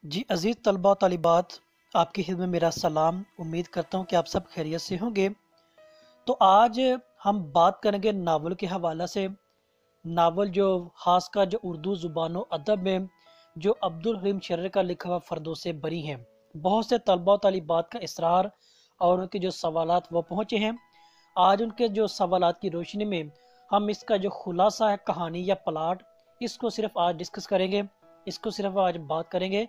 जी अज़ीज़ तलबा तालिबात, आपकी खिदमत में मेरा सलाम। उम्मीद करता हूँ कि आप सब खैरियत से होंगे। तो आज हम बात करेंगे नावल के हवाला से। नावल जो ख़ासकर जो उर्दू ज़ुबान व अदब में जो अब्दुल हलीम शर्र का लिखा हुआ फ़रदौस बरी हैं। बहुत से तलबा तालिबात का इसरार और उनके जो सवालात वो पहुँचे हैं। आज उनके जो सवालात की रोशनी में हम इसका जो खुलासा है, कहानी या प्लाट, इसको सिर्फ आज डिस्कस करेंगे। इसको सिर्फ आज बात करेंगे।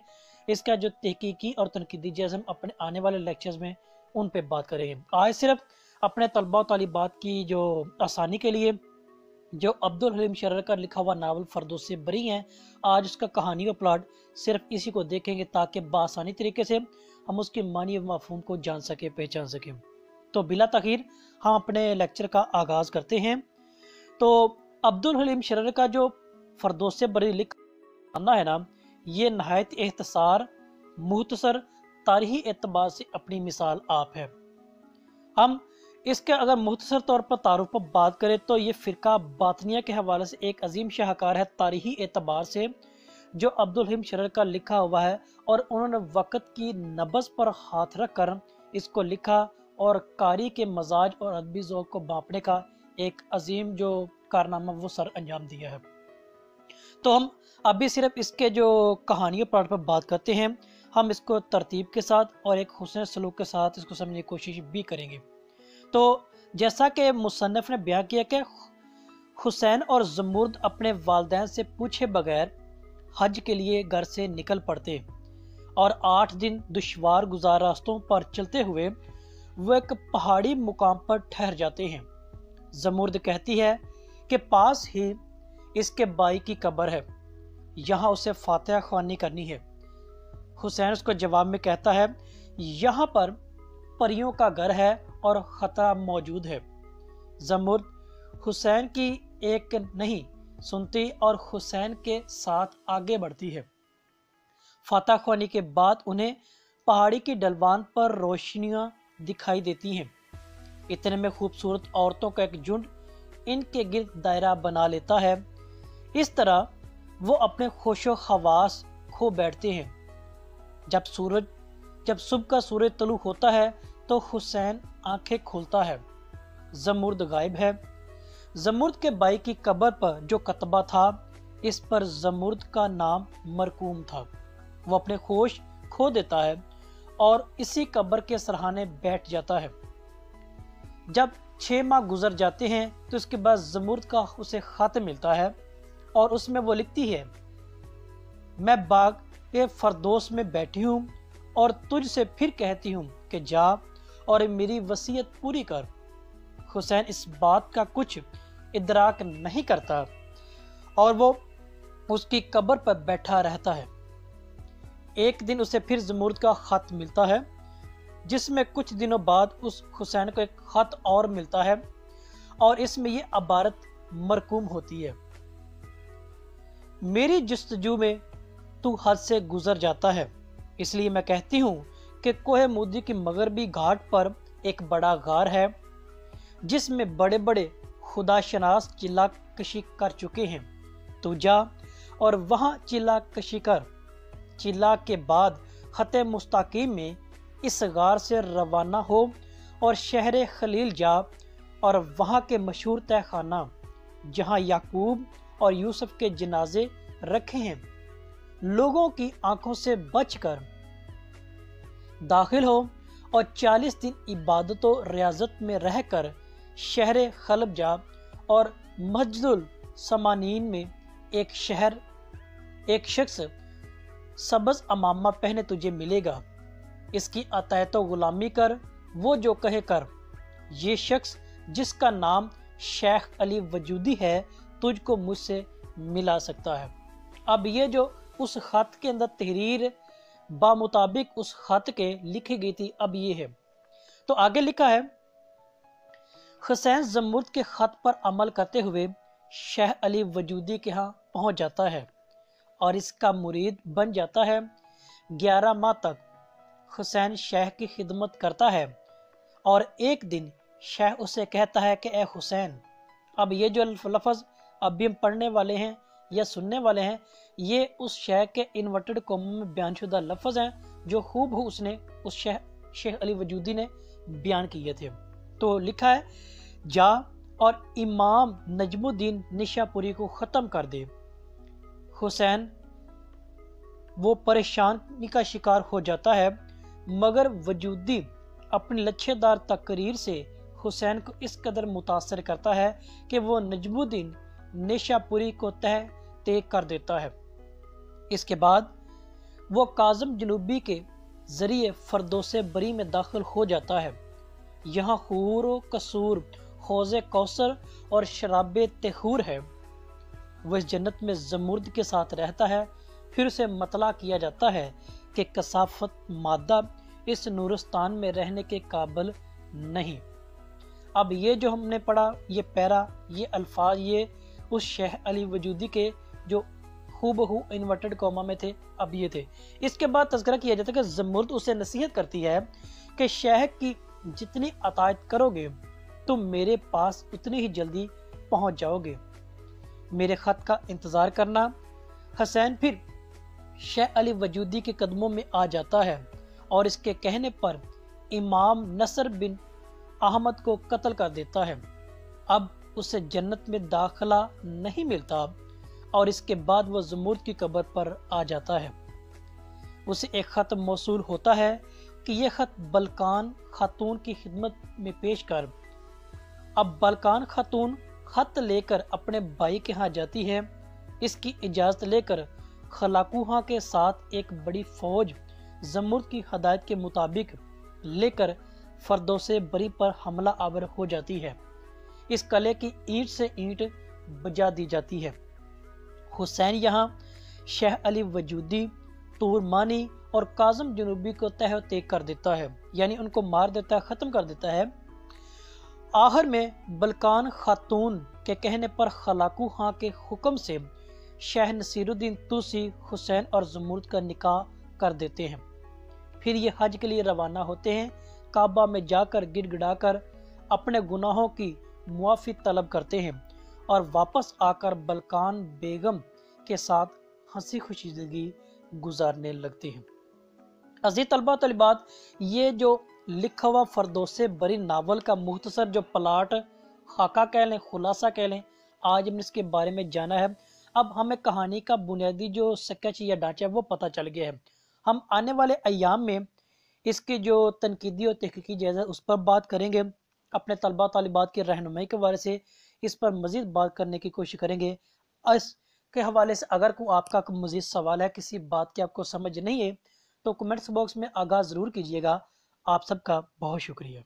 इसका जो तहकीकी और तनकीदी जैसे हम अपने आने वाले लेक्चर्स में उन पे बात करेंगे। आज सिर्फ अपने तलबा तालिबात की जो आसानी के लिए जो अब्दुल हलीम शर्र का लिखा हुआ नावल फ़रदौस बरी हैं, आज उसका कहानी व प्लाट सिर्फ इसी को देखेंगे ताकि बआसानी तरीके से हम उसके मानी व मफ़हूम को जान सके, पहचान सकें। तो बिला तखीर हम अपने लेक्चर का आगाज़ करते हैं। तो अब्दुल हलीम शर्र का जो फ़रदौस बरी लिखना है ना, ये नहायत एहतसार मुख्तसर तारीख़ी एतबार से अपनी मिसाल आप है। हम इसके अगर मुख्तसर तौर पर तारुफ पर बात करें तो ये फ़िरका बातनिया के हवाले से एक अजीम शाहकार है तारीख़ी एतबार से, जो अब्दुल हलीम शर्र का लिखा हुआ है। और उन्होंने वक़्त की नब्ज़ पर हाथ रख कर इसको लिखा और कारी के मजाज और अदबी ज़ौक़ को बांपने का एक अजीम जो कारनामा वो सर अंजाम दिया है। तो हम अभी सिर्फ इसके जो कहानियों पार्ट पर बात करते हैं। हम इसको तरतीब के साथ और एक हुस्न सलूक के साथ इसको समझने की कोशिश भी करेंगे। तो जैसा कि मुसन्निफ ने बयान किया कि हुसैन और ज़मुर्द अपने वालिदैन से पूछे बगैर हज के लिए घर से निकल पड़ते और 8 दिन दुश्वार गुजार रास्तों पर चलते हुए वो एक पहाड़ी मुकाम पर ठहर जाते हैं। ज़मुर्द कहती है कि पास ही इसके बाई की कब्र है, यहाँ उसे फातिहा ख्वानी करनी है। हुसैन उसको जवाब में कहता है, यहाँ पर परियों का घर है और ख़तरा मौजूद है। ज़मुर्द हुसैन की एक नहीं सुनती और हुसैन के साथ आगे बढ़ती है। फातिहा ख्वानी के बाद उन्हें पहाड़ी की ढलवान पर रोशनियाँ दिखाई देती हैं। इतने में खूबसूरत औरतों का एक झुंड इनके गिर्द दायरा बना लेता है। इस तरह वो अपने खोशो खवास खो बैठते हैं। जब सुबह का सूरज तलू होता है तो हुसैन आंखें खोलता है। ज़मुर्द गायब है। ज़मुर्द के भाई की कब्र पर जो कतबा था, इस पर ज़मुर्द का नाम मरकूम था। वो अपने होश खो देता है और इसी कब्र के सरहाने बैठ जाता है। जब 6 माह गुजर जाते हैं तो इसके बाद ज़मुर्द का उसे खत मिलता है और उसमें वो लिखती है, मैं बाग के फ़रदौस में बैठी हूँ और तुझसे फिर कहती हूँ कि जा और मेरी वसीयत पूरी कर। हुसैन इस बात का कुछ इदराक नहीं करता और वो उसकी कब्र पर बैठा रहता है। एक दिन उसे फिर ज़मुर्द का खत मिलता है, जिसमें कुछ दिनों बाद उस हुसैन को एक खत और मिलता है और इसमें ये इबारत मरकूम होती है, मेरी जस्तजू में तू हद से गुजर जाता है, इसलिए मैं कहती हूँ कि कोहे मूदी की मगरबी घाट पर एक बड़ा गार है जिसमें बड़े बड़े खुदाशनास चिल्ला कशी कर चुके हैं। तू जा और वहाँ चिल्ला कशी कर। चिल्ला के बाद खते मुस्ताकीम में इस गार से रवाना हो और शहर खलील जा और वहाँ के मशहूर तहखाना जहाँ याकूब और यूसुफ के जनाजे रखे हैं, लोगों की आंखों से बचकर दाखिल हो और 40 दिन इबादत और रियाजत में रहकर शहर खलब जा और मस्जिदुल समानीन में एक शख्स सबज अमामा पहने तुझे मिलेगा। इसकी अतायत गुलामी कर, वो जो कहे कर। ये शख्स जिसका नाम शेख अली वजूदी है तुझको मुझसे मिला सकता है। अब ये जो उस खत के अंदर तहरीर बामुताबिक उस खत के लिखी गई थी, अब ये है। तो आगे लिखा है, हुसैन ज़मुर्द के खत पर अमल करते हुए शेख अली वजूदी के यहाँ पहुँच जाता है और इसका मुरीद बन जाता है। 11 माह तक हुसैन शेख की खिदमत करता है और एक दिन शेख उसे कहता है कि ए हुसैन, अब ये जो लफ्ज़ अभी हम पढ़ने वाले हैं یا سننے والے ہیں، یہ اس شے کے انورٹڈ کوموں میں بیان شدہ لفظ ہیں جو خوب اس نے اس شیخ علی وجودی نے بیان کیے تھے۔ تو لکھا ہے، جا اور امام نجم الدین نشا پوری کو ختم کر دے۔ حسین وہ پریشانی کا شکار ہو جاتا ہے، مگر وجودی اپنی لچھے دار تقریر سے حسین کو اس قدر متاثر کرتا ہے کہ وہ نجم الدین نشا پوری کو تہ کر دیتا ہے۔ اس کے بعد وہ کاظم جنوبی کے ذریعے فردوس بری میں داخل ہو جاتا ہے۔ یہاں خور و قصور، حوض کوثر اور شراب طہور ہے۔ وہ اس جنت میں زمرد کے ساتھ رہتا ہے۔ پھر اسے مطلع کیا جاتا ہے کہ کثافت مادہ اس نورستان میں رہنے کے قابل نہیں۔ اب یہ جو ہم نے پڑھا، یہ پیرا، یہ الفاظ، یہ اس شیخ علی وجودی کے جو خوبہو انورٹڈ کوما میں تھے، اب یہ تھے۔ اس کے بعد تذکرہ کیا جاتا ہے کہ زمرد اسے نصیحت کرتی ہے کہ شیخ کی جتنی اطاعت کرو گے تم میرے پاس اتنی ہی جلدی پہنچ جاؤ گے، میرے خط کا انتظار کرنا۔ حسین پھر شیخ علی وجودی کے قدموں میں آ جاتا ہے اور اس کے کہنے پر امام نصر بن احمد کو قتل کر دیتا ہے۔ اب اسے جنت میں داخلہ نہیں ملتا اور اس کے بعد وہ زمرد کی قبر پر آ جاتا ہے۔ اسے ایک خط موصول ہوتا ہے کہ یہ خط بلقان خاتون کی خدمت میں پیش کر۔ اب بلقان خاتون خط لے کر اپنے بھائی کے ہاں جاتی ہے۔ اس کی اجازت لے کر خلاقوہاں کے ساتھ ایک بڑی فوج زمرد کی ہدایت کے مطابق لے کر فردوس بری پر حملہ آور ہو جاتی ہے۔ اس قلعے کی اینٹ سے اینٹ بجا دی جاتی ہے۔ حسین یہاں شیخ علی وجودی، تورمانی اور کاظم جنوبی کو تہ و تیگ کر دیتا ہے، یعنی ان کو مار دیتا ہے، ختم کر دیتا ہے۔ آخر میں بلقان خاتون کے کہنے پر خلاقو خاں کے حکم سے شیخ نصیر الدین توسی حسین اور زمرد کا نکاح کر دیتے ہیں۔ پھر یہ حج کے لیے روانہ ہوتے ہیں۔ کعبہ میں جا کر گڑ گڑا کر اپنے گناہوں کی معافی طلب کرتے ہیں اور واپس آ کر بلقان بیگم کے ساتھ ہنسی خوشی زندگی گزارنے لگتے ہیں۔ عزیز طلبہ طالبات، یہ جو لکھا ہوا فردوس بری ناول کا مختصر جو پلاٹ، خاکہ کہہ لیں، خلاصہ کہہ لیں، آج ہم نے اس کے بارے میں جانا ہے۔ اب ہمیں کہانی کا بنیادی جو سکیچ یا ڈھانچہ ہے وہ پتہ چل گیا ہے۔ ہم آنے والے ایام میں اس کی جو تنقیدی اور تحقیقی جائزہ اس پر بات کریں گے، اپنے طلبہ طالبات کی رہنمائی کے بارے سے اس پر مزید بات کرنے کی کوشش کریں گے۔ اس کے حوالے سے اگر کوئی آپ کا مزید سوال ہے، کسی بات کی آپ کو سمجھ نہیں ہے، تو کمنٹس باکس میں آگاہ ضرور کیجیے گا۔ آپ سب کا بہت شکریہ۔